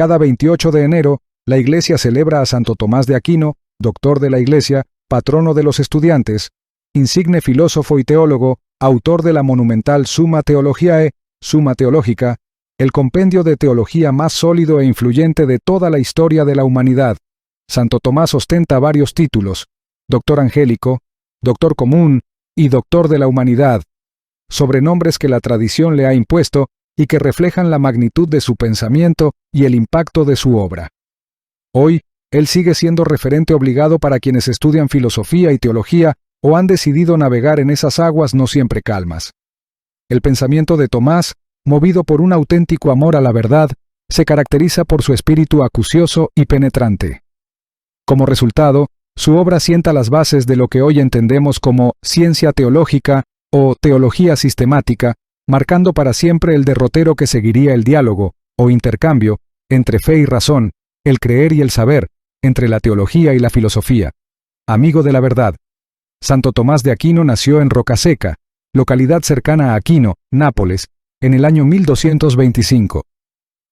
Cada 28 de enero, la Iglesia celebra a Santo Tomás de Aquino, doctor de la Iglesia, patrono de los estudiantes, insigne filósofo y teólogo, autor de la monumental Summa Theologiae, Summa Theologica, el compendio de teología más sólido e influyente de toda la historia de la humanidad. Santo Tomás ostenta varios títulos: doctor angélico, doctor común y doctor de la humanidad, sobrenombres que la tradición le ha impuesto y que reflejan la magnitud de su pensamiento y el impacto de su obra. Hoy, él sigue siendo referente obligado para quienes estudian filosofía y teología o han decidido navegar en esas aguas no siempre calmas. El pensamiento de Tomás, movido por un auténtico amor a la verdad, se caracteriza por su espíritu acucioso y penetrante. Como resultado, su obra sienta las bases de lo que hoy entendemos como ciencia teológica o teología sistemática, marcando para siempre el derrotero que seguiría el diálogo, o intercambio, entre fe y razón, el creer y el saber, entre la teología y la filosofía. Amigo de la verdad. Santo Tomás de Aquino nació en Rocaseca, localidad cercana a Aquino, Nápoles, en el año 1225.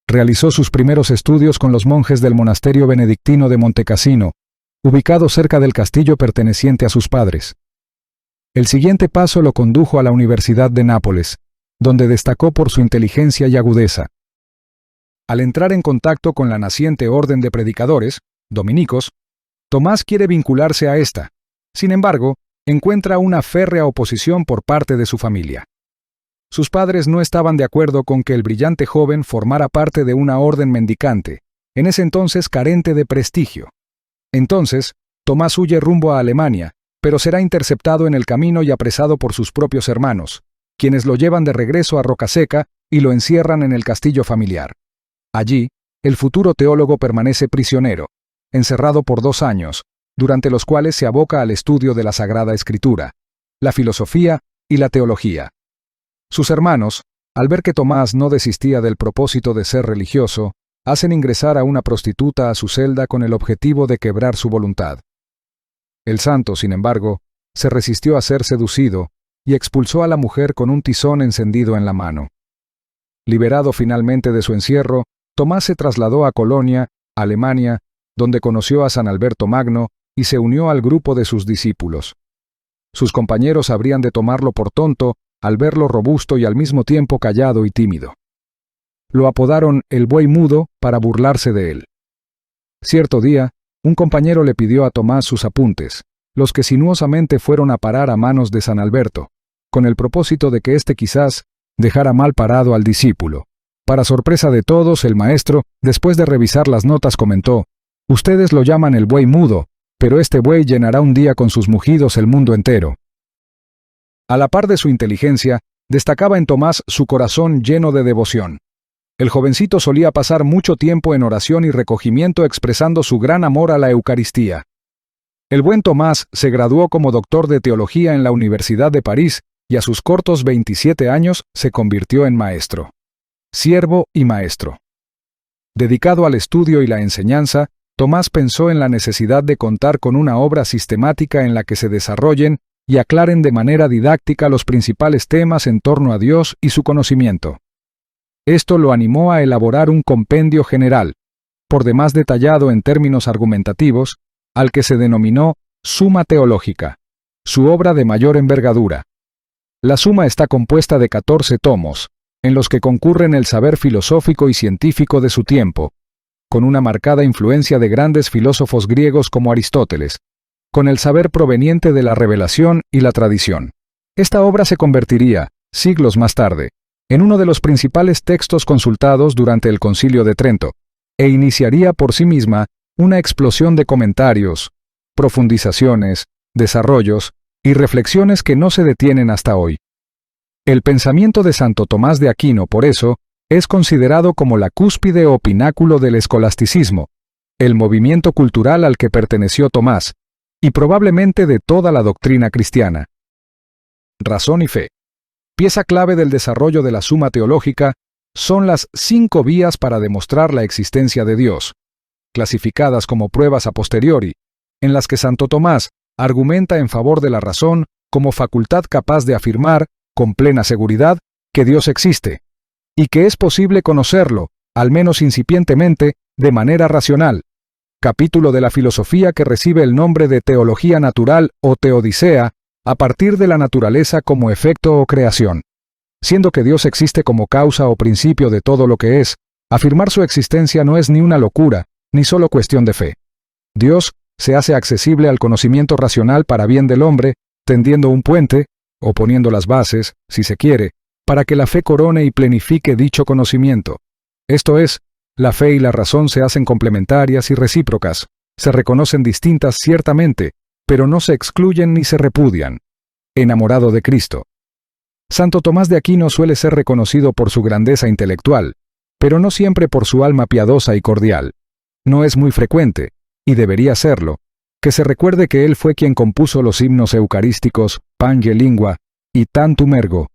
Realizó sus primeros estudios con los monjes del monasterio benedictino de Montecassino, ubicado cerca del castillo perteneciente a sus padres. El siguiente paso lo condujo a la Universidad de Nápoles, donde destacó por su inteligencia y agudeza. Al entrar en contacto con la naciente orden de predicadores, dominicos, Tomás quiere vincularse a esta. Sin embargo, encuentra una férrea oposición por parte de su familia. Sus padres no estaban de acuerdo con que el brillante joven formara parte de una orden mendicante, en ese entonces carente de prestigio. Entonces, Tomás huye rumbo a Alemania, pero será interceptado en el camino y apresado por sus propios hermanos, quienes lo llevan de regreso a Rocaseca y lo encierran en el castillo familiar. Allí, el futuro teólogo permanece prisionero, encerrado por 2 años, durante los cuales se aboca al estudio de la Sagrada Escritura, la filosofía y la teología. Sus hermanos, al ver que Tomás no desistía del propósito de ser religioso, hacen ingresar a una prostituta a su celda con el objetivo de quebrar su voluntad. El santo, sin embargo, se resistió a ser seducido y expulsó a la mujer con un tizón encendido en la mano. Liberado finalmente de su encierro, Tomás se trasladó a Colonia, Alemania, donde conoció a San Alberto Magno y se unió al grupo de sus discípulos. Sus compañeros habrían de tomarlo por tonto al verlo robusto y al mismo tiempo callado y tímido. Lo apodaron el Buey Mudo para burlarse de él. Cierto día, un compañero le pidió a Tomás sus apuntes, los que sinuosamente fueron a parar a manos de San Alberto, con el propósito de que éste quizás dejara mal parado al discípulo. Para sorpresa de todos, el maestro, después de revisar las notas, comentó: «Ustedes lo llaman el buey mudo, pero este buey llenará un día con sus mugidos el mundo entero». A la par de su inteligencia, destacaba en Tomás su corazón lleno de devoción. El jovencito solía pasar mucho tiempo en oración y recogimiento expresando su gran amor a la Eucaristía. El buen Tomás se graduó como doctor de teología en la Universidad de París y a sus cortos 27 años se convirtió en maestro. Siervo y maestro. Dedicado al estudio y la enseñanza, Tomás pensó en la necesidad de contar con una obra sistemática en la que se desarrollen y aclaren de manera didáctica los principales temas en torno a Dios y su conocimiento. Esto lo animó a elaborar un compendio general, por demás detallado en términos argumentativos, al que se denominó Summa Theologica, su obra de mayor envergadura. La Suma está compuesta de 14 tomos, en los que concurren el saber filosófico y científico de su tiempo, con una marcada influencia de grandes filósofos griegos como Aristóteles, con el saber proveniente de la revelación y la tradición. Esta obra se convertiría, siglos más tarde, en uno de los principales textos consultados durante el Concilio de Trento, e iniciaría por sí misma una explosión de comentarios, profundizaciones, desarrollos y reflexiones que no se detienen hasta hoy. El pensamiento de Santo Tomás de Aquino, por eso, es considerado como la cúspide o pináculo del escolasticismo, el movimiento cultural al que perteneció Tomás, y probablemente de toda la doctrina cristiana. Razón y fe. Pieza clave del desarrollo de la Suma Teológica son las 5 vías para demostrar la existencia de Dios, clasificadas como pruebas a posteriori, en las que Santo Tomás argumenta en favor de la razón como facultad capaz de afirmar, con plena seguridad, que Dios existe, y que es posible conocerlo, al menos incipientemente, de manera racional. Capítulo de la filosofía que recibe el nombre de teología natural o teodicea, a partir de la naturaleza como efecto o creación. Siendo que Dios existe como causa o principio de todo lo que es, afirmar su existencia no es ni una locura, ni solo cuestión de fe. Dios se hace accesible al conocimiento racional para bien del hombre, tendiendo un puente, o poniendo las bases, si se quiere, para que la fe corone y plenifique dicho conocimiento. Esto es, la fe y la razón se hacen complementarias y recíprocas, se reconocen distintas ciertamente, pero no se excluyen ni se repudian. Enamorado de Cristo. Santo Tomás de Aquino suele ser reconocido por su grandeza intelectual, pero no siempre por su alma piadosa y cordial. No es muy frecuente, y debería serlo, que se recuerde que él fue quien compuso los himnos eucarísticos Pange Lingua y Tantum Ergo,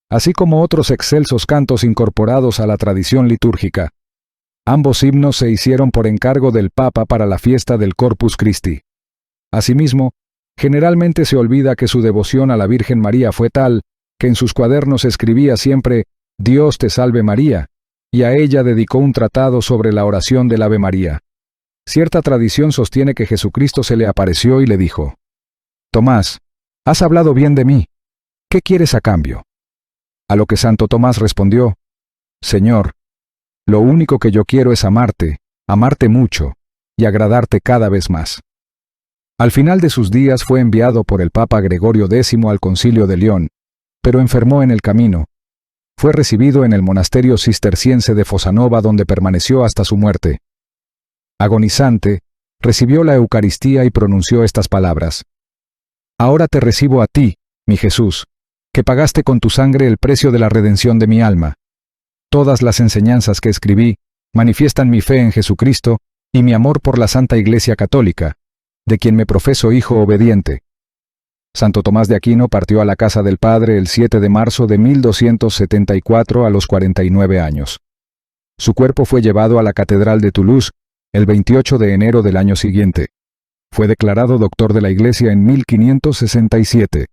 así como otros excelsos cantos incorporados a la tradición litúrgica. Ambos himnos se hicieron por encargo del Papa para la fiesta del Corpus Christi. Asimismo, generalmente se olvida que su devoción a la Virgen María fue tal, que en sus cuadernos escribía siempre «Dios te salve María», y a ella dedicó un tratado sobre la oración del Ave María. Cierta tradición sostiene que Jesucristo se le apareció y le dijo: «Tomás, has hablado bien de mí. ¿Qué quieres a cambio?». A lo que Santo Tomás respondió: «Señor, lo único que yo quiero es amarte mucho, y agradarte cada vez más». Al final de sus días fue enviado por el Papa Gregorio X al Concilio de León, pero enfermó en el camino. Fue recibido en el monasterio cisterciense de Fosanova, donde permaneció hasta su muerte. Agonizante, recibió la Eucaristía y pronunció estas palabras: «Ahora te recibo a ti, mi Jesús, que pagaste con tu sangre el precio de la redención de mi alma. Todas las enseñanzas que escribí manifiestan mi fe en Jesucristo y mi amor por la Santa Iglesia Católica, de quien me profeso hijo obediente». Santo Tomás de Aquino partió a la casa del Padre el 7 de marzo de 1274 a los 49 años. Su cuerpo fue llevado a la Catedral de Toulouse el 28 de enero del año siguiente. Fue declarado doctor de la Iglesia en 1567.